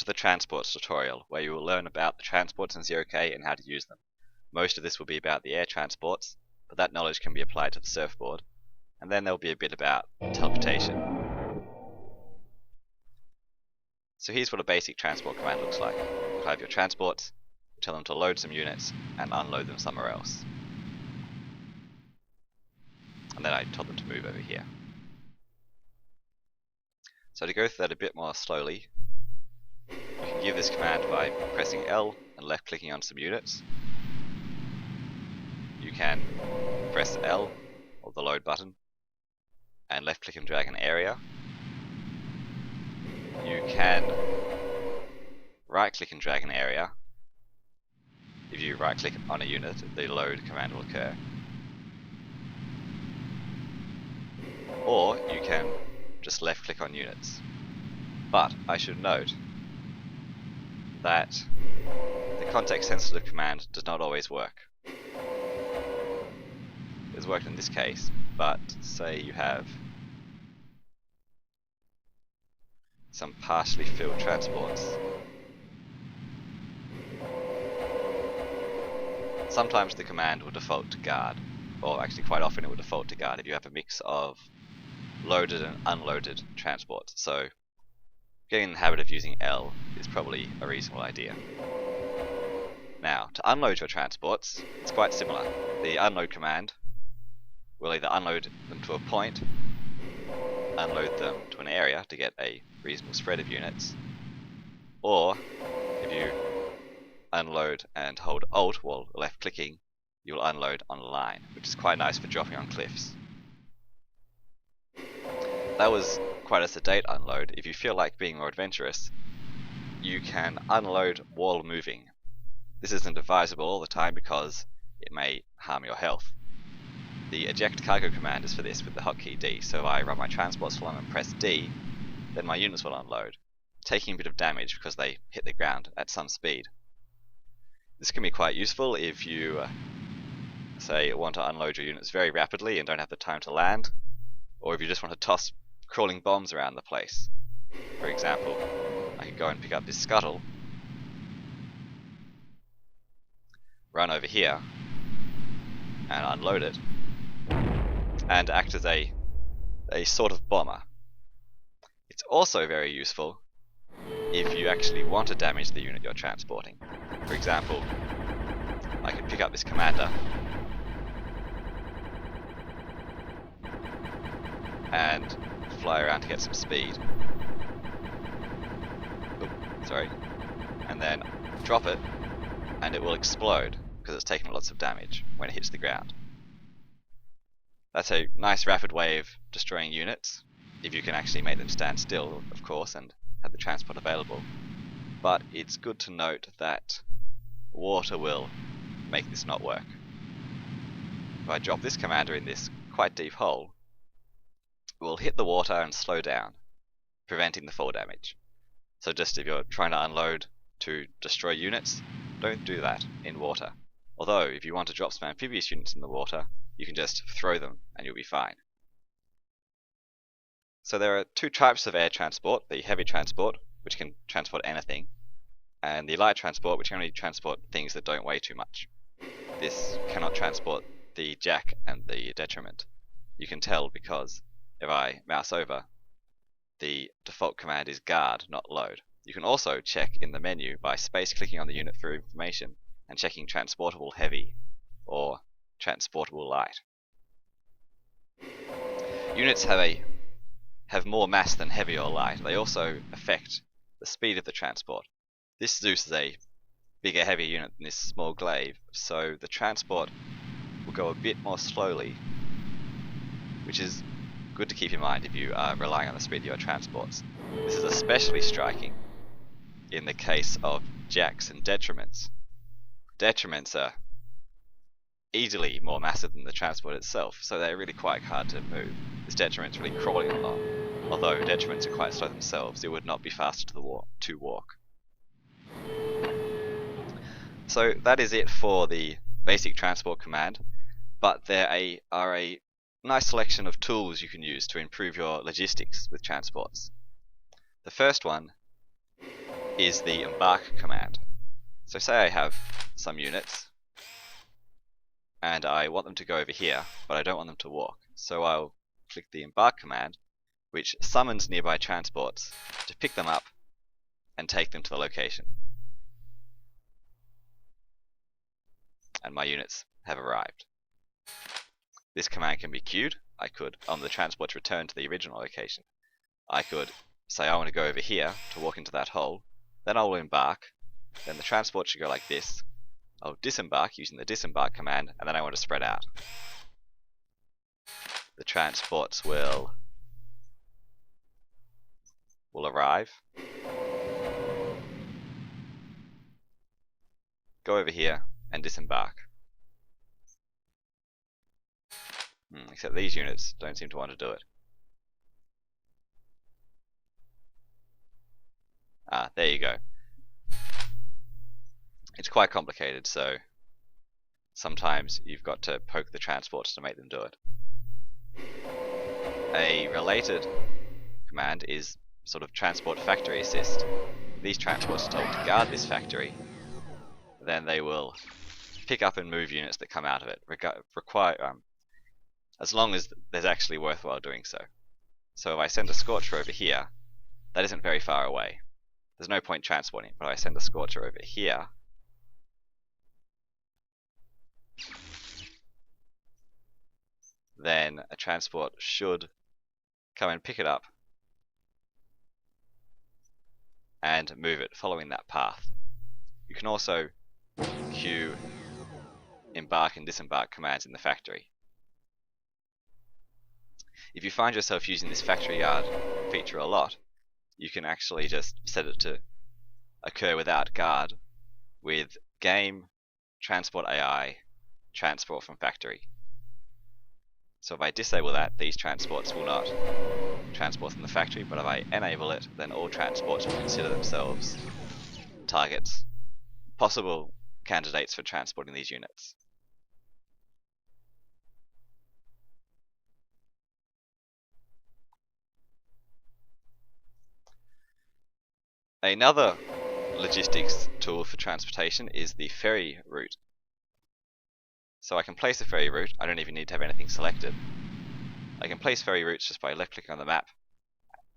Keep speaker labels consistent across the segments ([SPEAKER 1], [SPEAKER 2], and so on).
[SPEAKER 1] to the transports tutorial, where you will learn about the transports in 0K and how to use them. Most of this will be about the air transports, but that knowledge can be applied to the surfboard. And then there'll be a bit about teleportation. So here's what a basic transport command looks like. You have your transports, you tell them to load some units and unload them somewhere else. And then I told them to move over here. So to go through that a bit more slowly, you can give this command by pressing L and left clicking on some units. You can press L, or the load button, and left click and drag an area. You can right click and drag an area. If you right click on a unit, the load command will occur. Or you can just left click on units. But I should note that the context sensitive command does not always work. It's worked in this case, but say you have some partially filled transports. Sometimes the command will default to guard, or actually quite often it will default to guard if you have a mix of loaded and unloaded transports. So getting in the habit of using L is probably a reasonable idea. Now, to unload your transports, it's quite similar. The unload command will either unload them to a point, unload them to an area to get a reasonable spread of units, or if you unload and hold Alt while left clicking, you'll unload on a line, which is quite nice for dropping on cliffs. That was quite a sedate unload. If you feel like being more adventurous, you can unload while moving. This isn't advisable all the time because it may harm your health. The eject cargo command is for this with the hotkey D, so if I run my transports full and press D, then my units will unload, taking a bit of damage because they hit the ground at some speed. This can be quite useful if you, say, want to unload your units very rapidly and don't have the time to land, or if you just want to toss crawling bombs around the place. For example, I could go and pick up this scuttle, run over here, and unload it, and act as a sort of bomber. It's also very useful if you actually want to damage the unit you're transporting. For example, I could pick up this commander and fly around to get some speed. Oops, sorry. And then drop it, and it will explode because it's taken lots of damage when it hits the ground. That's a nice rapid way of destroying units, if you can actually make them stand still, of course, and have the transport available. But it's good to note that water will make this not work. If I drop this commander in this quite deep hole, it will hit the water and slow down, preventing the fall damage. So just if you're trying to unload to destroy units, don't do that in water. Although if you want to drop some amphibious units in the water, you can just throw them and you'll be fine. So there are two types of air transport: the heavy transport, which can transport anything, and the light transport, which can only transport things that don't weigh too much. This cannot transport the jack and the detriment. You can tell because if I mouse over, the default command is guard, not load. You can also check in the menu by space clicking on the unit for information and checking transportable heavy or transportable light. Units have more mass than heavy or light. They also affect the speed of the transport. This Zeus is a bigger, heavier unit than this small glaive, so the transport will go a bit more slowly, which is good to keep in mind if you are relying on the speed of your transports. This is especially striking in the case of jacks and detriments. Detriments are easily more massive than the transport itself, so they're really quite hard to move. This detriment's really crawling along. Although detriments are quite slow themselves, it would not be faster to walk. So that is it for the basic transport command, but there are a nice selection of tools you can use to improve your logistics with transports. The first one is the embark command. So say I have some units and I want them to go over here, but I don't want them to walk. So I'll click the embark command, which summons nearby transports to pick them up and take them to the location. And my units have arrived. This command can be queued. I could, on the transport to return to the original location, I could say I want to go over here to walk into that hole, then I will embark, then the transport should go like this. I'll disembark using the disembark command, and then I want to spread out. The transports will arrive, go over here, and disembark. Except these units don't seem to want to do it. There you go. It's quite complicated, so sometimes you've got to poke the transports to make them do it. A related command is sort of transport factory assist. These transports are told to guard this factory, then they will pick up and move units that come out of it, as long as there's actually worthwhile doing so. So if I send a Scorcher over here, that isn't very far away. There's no point transporting it, but if I send a Scorcher over here, then a transport should come and pick it up and move it following that path. You can also queue embark and disembark commands in the factory. If you find yourself using this factory guard feature a lot, you can actually just set it to occur without guard with game, transport AI, transport from factory. So if I disable that, these transports will not transport from the factory, but if I enable it, then all transports will consider themselves targets, possible candidates for transporting these units. Another logistics tool for transportation is the Ferry Route. So I can place a ferry route. I don't even need to have anything selected. I can place ferry routes just by left clicking on the map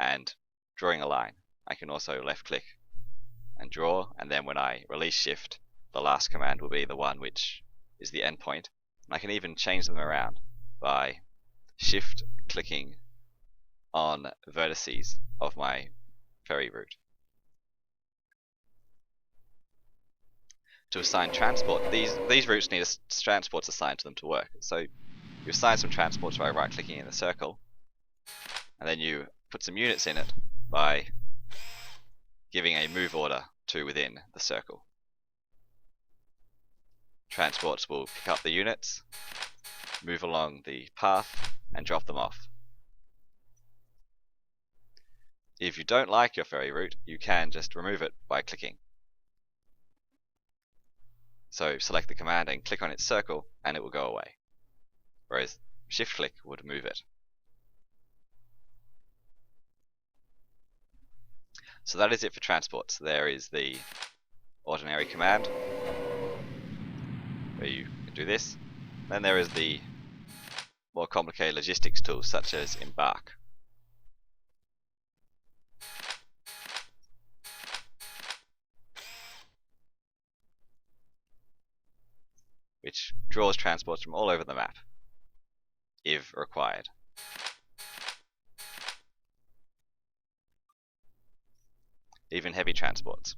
[SPEAKER 1] and drawing a line. I can also left click and draw, and then when I release shift, the last command will be the one which is the endpoint. And I can even change them around by shift clicking on vertices of my ferry route. To assign transport, these routes need transports assigned to them to work. So you assign some transports by right clicking in the circle, and then you put some units in it by giving a move order to within the circle. Transports will pick up the units, move along the path, and drop them off. If you don't like your ferry route, you can just remove it by clicking. So select the command and click on its circle and it will go away, whereas shift click would move it. So that is it for transports. There is the ordinary command where you can do this. Then there is the more complicated logistics tools such as embark. Which draws transports from all over the map, if required. Even heavy transports.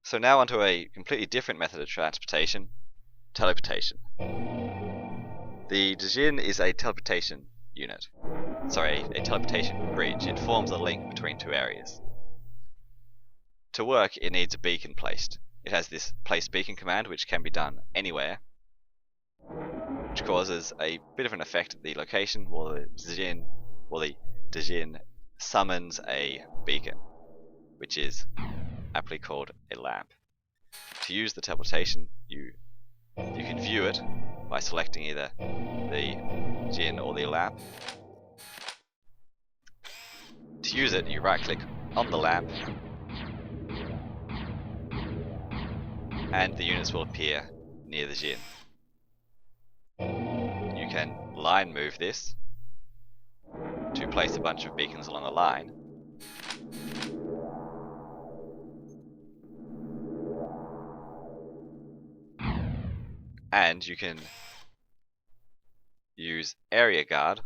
[SPEAKER 1] So now onto a completely different method of transportation, teleportation. The Djinn is a teleportation unit. Sorry, a teleportation bridge. It forms a link between two areas. To work, it needs a beacon placed. It has this place beacon command, which can be done anywhere, which causes a bit of an effect at the location while the Djinn summons a beacon, which is aptly called a lamp. To use the teleportation, you can view it by selecting either the Djinn or the lamp. To use it, you right click on the lamp and the units will appear near the Jin. You can line move this to place a bunch of beacons along the line. And you can use area guard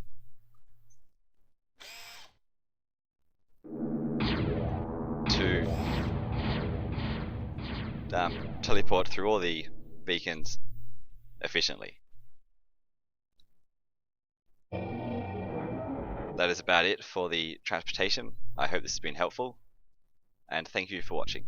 [SPEAKER 1] to teleport through all the beacons efficiently. That is about it for the transportation. I hope this has been helpful, and thank you for watching.